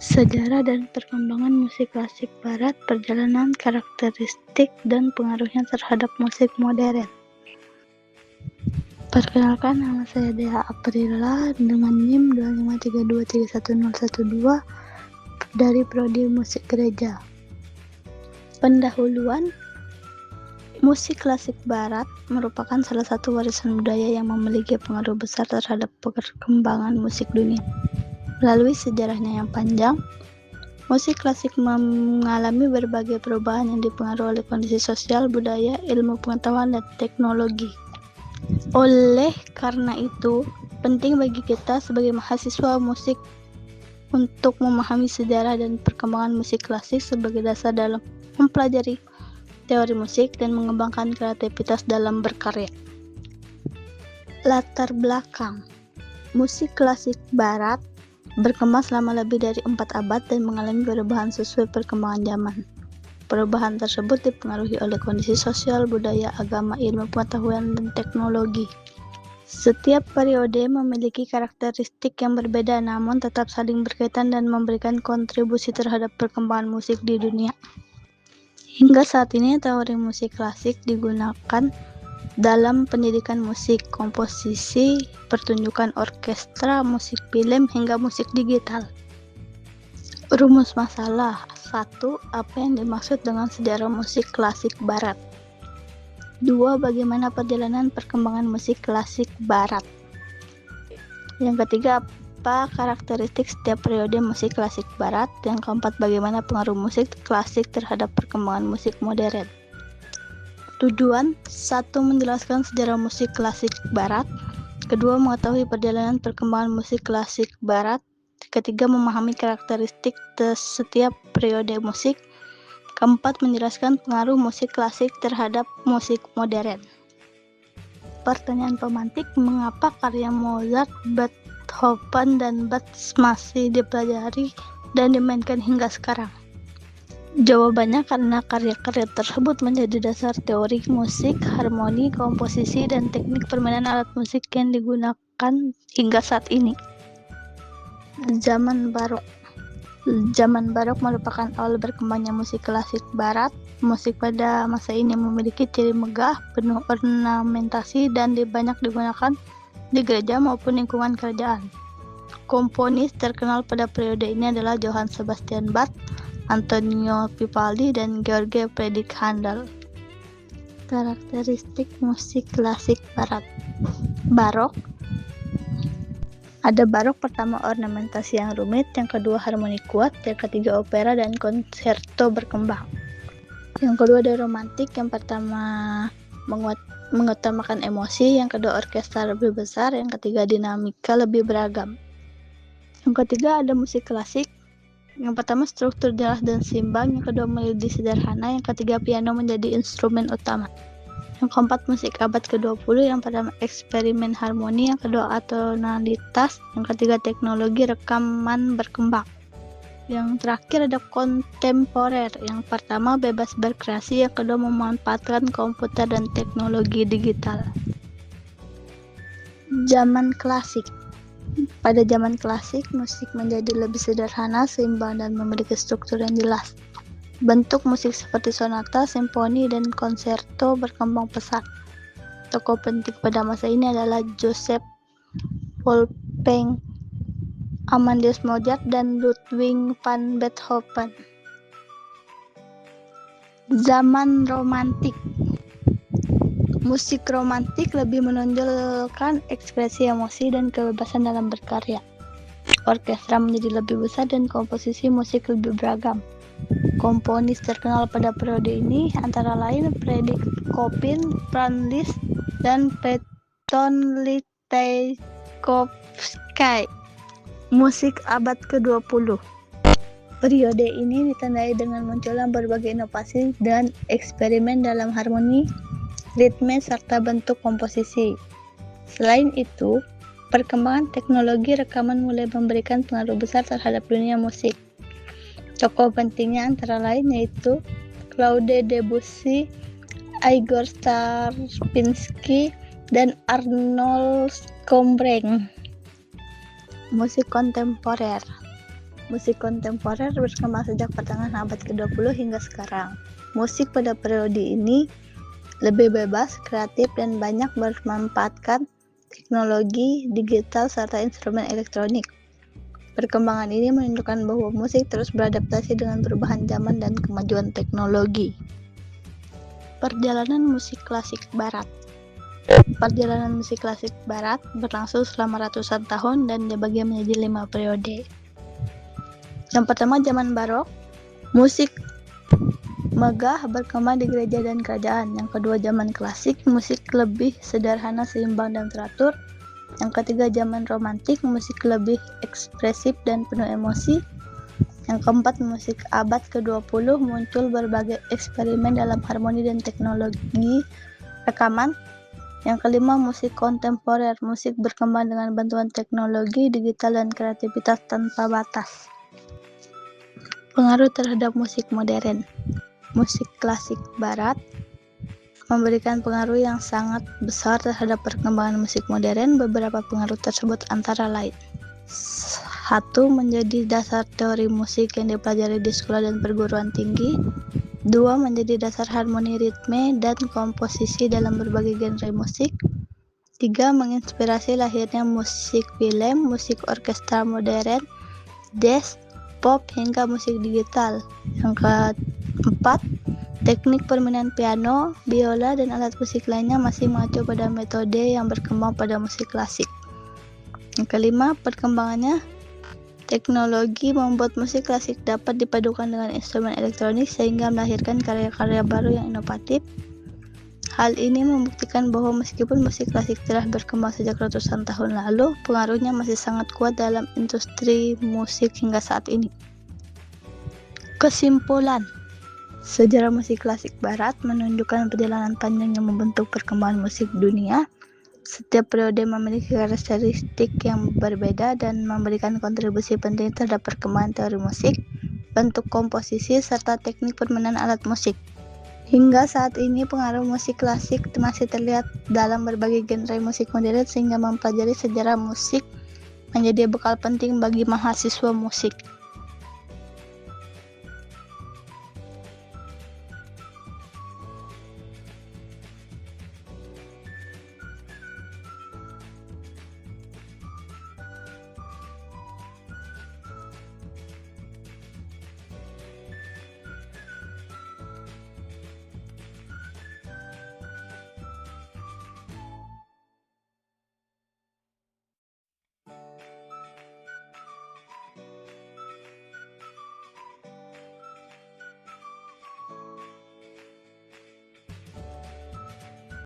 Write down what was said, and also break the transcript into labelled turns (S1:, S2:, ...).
S1: Sejarah dan perkembangan musik klasik barat, perjalanan, karakteristik, dan pengaruhnya terhadap musik modern. Perkenalkan, nama saya Dea Aprila dengan NIM 253231012 dari Prodi Musik Gereja. Pendahuluan, musik klasik barat merupakan salah satu warisan budaya yang memiliki pengaruh besar terhadap perkembangan musik dunia. Melalui sejarahnya yang panjang, musik klasik mengalami berbagai perubahan yang dipengaruhi oleh kondisi sosial, budaya, ilmu pengetahuan, dan teknologi. Oleh karena itu, penting bagi kita sebagai mahasiswa musik untuk memahami sejarah dan perkembangan musik klasik sebagai dasar dalam mempelajari teori musik dan mengembangkan kreativitas dalam berkarya. Latar belakang musik klasik barat berkembang selama lebih dari 4 abad dan mengalami perubahan sesuai perkembangan zaman. Perubahan tersebut dipengaruhi oleh kondisi sosial, budaya, agama, ilmu pengetahuan, dan teknologi. Setiap periode memiliki karakteristik yang berbeda namun tetap saling berkaitan dan memberikan kontribusi terhadap perkembangan musik di dunia. Hingga saat ini, teori musik klasik digunakan dalam pendidikan musik, komposisi, pertunjukan orkestra, musik film, hingga musik digital. Rumus masalah 1. Apa yang dimaksud dengan sejarah musik klasik barat? 2. Bagaimana perjalanan perkembangan musik klasik barat? Yang ketiga, apa karakteristik setiap periode musik klasik barat? Yang keempat, bagaimana pengaruh musik klasik terhadap perkembangan musik modern? Tujuan 1. Menjelaskan sejarah musik klasik barat. Kedua, mengetahui perjalanan perkembangan musik klasik barat. Ketiga, memahami karakteristik setiap periode musik. Keempat, menjelaskan pengaruh musik klasik terhadap musik modern. Pertanyaan pemantik, mengapa karya Mozart, Beethoven, dan Bach masih dipelajari dan dimainkan hingga sekarang? Jawabannya karena karya-karya tersebut menjadi dasar teori musik, harmoni, komposisi, dan teknik permainan alat musik yang digunakan hingga saat ini. Zaman Barok. Zaman Barok merupakan awal berkembangnya musik klasik barat. Musik pada masa ini memiliki ciri megah, penuh ornamentasi, dan banyak digunakan di gereja maupun lingkungan kerajaan. Komponis terkenal pada periode ini adalah Johann Sebastian Bach, Antonio Vivaldi, dan George Friedrich Handel. Karakteristik musik klasik barat. Barok. Ada barok, pertama ornamentasi yang rumit, yang kedua harmoni kuat, yang ketiga opera dan konserto berkembang. Yang kedua ada romantik, yang pertama mengutamakan emosi, yang kedua orkestra lebih besar, yang ketiga dinamika lebih beragam. Yang ketiga ada musik klasik, yang pertama struktur jelas dan seimbang, yang kedua melodi sederhana, yang ketiga piano menjadi instrumen utama. Yang keempat musik abad ke-20, yang pertama eksperimen harmoni, yang kedua atonalitas, yang ketiga teknologi rekaman berkembang. Yang terakhir ada kontemporer, yang pertama bebas berkreasi, yang kedua memanfaatkan komputer dan teknologi digital. Zaman klasik. Pada zaman klasik, musik menjadi lebih sederhana, seimbang, dan memiliki struktur yang jelas. Bentuk musik seperti sonata, simfoni, dan konserto berkembang pesat. Tokoh penting pada masa ini adalah Joseph Wolfgang Amadeus Mozart dan Ludwig van Beethoven. Zaman romantik. Musik romantik lebih menonjolkan ekspresi emosi dan kebebasan dalam berkarya. Orkestra menjadi lebih besar dan komposisi musik lebih beragam. Komponis terkenal pada periode ini antara lain Frederick Chopin, Franz Liszt, dan Anton Tchaikovsky. Musik abad ke-20. Periode ini ditandai dengan munculnya berbagai inovasi dan eksperimen dalam harmoni, ritme, serta bentuk komposisi. Selain itu, perkembangan teknologi rekaman mulai memberikan pengaruh besar terhadap dunia musik. Tokoh pentingnya antara lain yaitu Claude Debussy, Igor Stravinsky, dan Arnold Schönberg. Musik kontemporer. Musik kontemporer berkembang sejak pertengahan abad ke-20 hingga sekarang. Musik pada periode ini lebih bebas, kreatif, dan banyak memanfaatkan teknologi digital serta instrumen elektronik. Perkembangan ini menunjukkan bahwa musik terus beradaptasi dengan perubahan zaman dan kemajuan teknologi. Perjalanan musik klasik barat. Perjalanan musik klasik barat berlangsung selama ratusan tahun dan dibagi menjadi 5 periode. Yang pertama, zaman barok. Musik megah berkembang di gereja dan kerajaan. Yang kedua, zaman klasik. Musik lebih sederhana, seimbang, dan teratur. Yang ketiga, zaman romantik. Musik lebih ekspresif dan penuh emosi. Yang keempat, musik abad ke-20. Muncul berbagai eksperimen dalam harmoni dan teknologi rekaman. Yang kelima, musik kontemporer. Musik berkembang dengan bantuan teknologi digital dan kreativitas tanpa batas. Pengaruh terhadap musik modern. Musik klasik barat memberikan pengaruh yang sangat besar terhadap perkembangan musik modern. Beberapa pengaruh tersebut antara lain: 1. Menjadi dasar teori musik yang dipelajari di sekolah dan perguruan tinggi. 2. Menjadi dasar harmoni ritme dan komposisi dalam berbagai genre musik. 3. Menginspirasi lahirnya musik film, musik orkestra modern, jazz, pop, hingga musik digital. Yang keempat, teknik permainan piano, biola, dan alat musik lainnya masih mengacu pada metode yang berkembang pada musik klasik. Yang kelima, perkembangannya teknologi membuat musik klasik dapat dipadukan dengan instrumen elektronik sehingga melahirkan karya-karya baru yang inovatif. Hal ini membuktikan bahwa meskipun musik klasik telah berkembang sejak ratusan tahun lalu, pengaruhnya masih sangat kuat dalam industri musik hingga saat ini. Kesimpulan, sejarah musik klasik barat menunjukkan perjalanan panjang yang membentuk perkembangan musik dunia. Setiap periode memiliki karakteristik yang berbeda dan memberikan kontribusi penting terhadap perkembangan teori musik, bentuk komposisi, serta teknik permainan alat musik. Hingga saat ini, pengaruh musik klasik masih terlihat dalam berbagai genre musik modern, sehingga mempelajari sejarah musik menjadi bekal penting bagi mahasiswa musik.